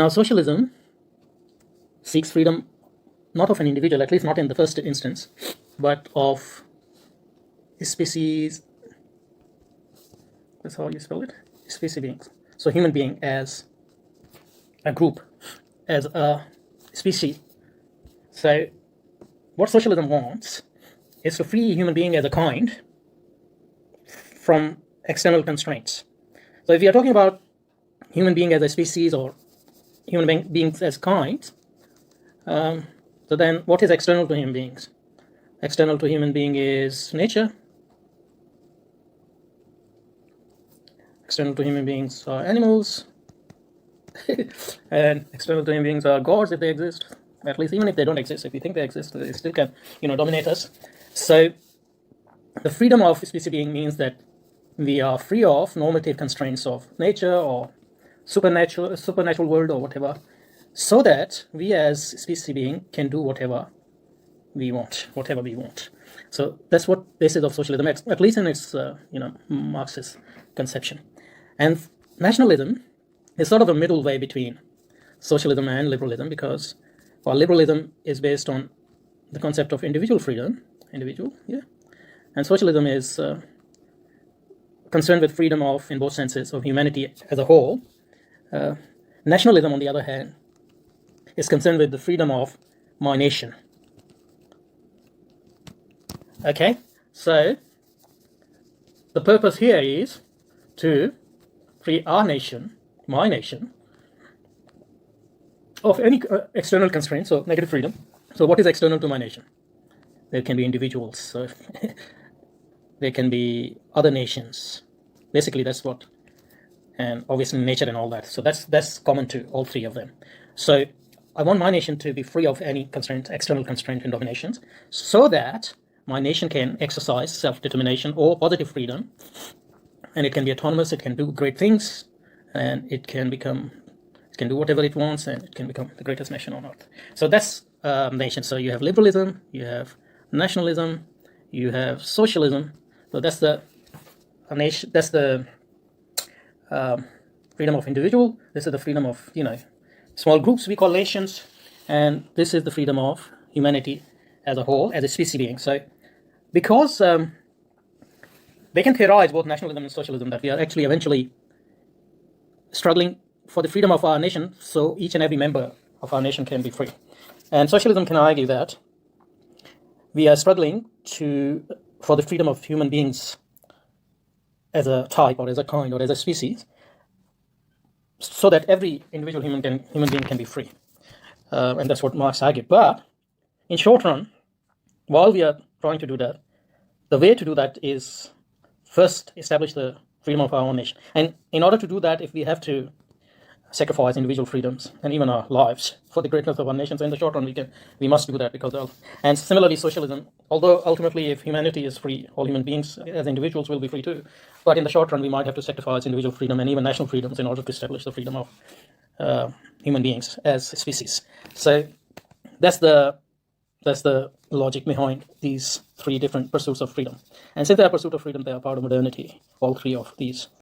Now, socialism seeks freedom not of an individual, at least not in the first instance, but of a species. That's how you spell it. Species beings. So, human being as a group, as a species. So, what socialism wants is to free human being as a kind from external constraints. So, if you are talking about human being as a species or human beings as kinds, so then what is external to human beings? External to human being is nature. External to human beings are animals. And external to human beings are gods if they exist. At least even if they don't exist, if we think they exist, they still can, dominate us. So the freedom of species being means that we are free of normative constraints of nature or supernatural world or whatever, so that we as species being can do whatever we want. So that's what basis of socialism, at least in its Marxist conception. And nationalism is sort of a middle way between socialism and liberalism, because while liberalism is based on the concept of individual freedom, and socialism is concerned with freedom of, in both senses, of humanity as a whole. Nationalism, on the other hand, is concerned with the freedom of my nation. Okay, so the purpose here is to free our nation, my nation, of any external constraints, so negative freedom. So what is external to my nation? There can be individuals, so there can be other nations. Basically, that's what, and obviously nature and all that. So that's common to all three of them. So I want my nation to be free of any constraints, external constraint and dominations, so that my nation can exercise self-determination or positive freedom, and it can be autonomous, it can do great things, and it can do whatever it wants, and it can become the greatest nation on earth. So that's nation. So you have liberalism, you have nationalism, you have socialism. So that's the nation. That's the freedom of individual. This is the freedom of small groups we call nations, and this is the freedom of humanity as a whole, as a species being. So because they can theorize both nationalism and socialism, that we are actually eventually struggling for the freedom of our nation, so each and every member of our nation can be free. And socialism can argue that we are struggling for the freedom of human beings as a type or as a kind or as a species, so that every individual human being can be free. And that's what Marx argued. But in short run, while we are trying to do that, the way to do that is first establish the freedom of our own nation. And in order to do that, if we have to sacrifice individual freedoms and even our lives for the greatness of our nation, so in the short run we must do that, and similarly socialism, although ultimately if humanity is free, all human beings as individuals will be free too, but in the short run we might have to sacrifice individual freedom and even national freedoms in order to establish the freedom of human beings as species. So that's the logic behind these three different pursuits of freedom. And since they are pursuit of freedom, they are part of modernity, all three of these.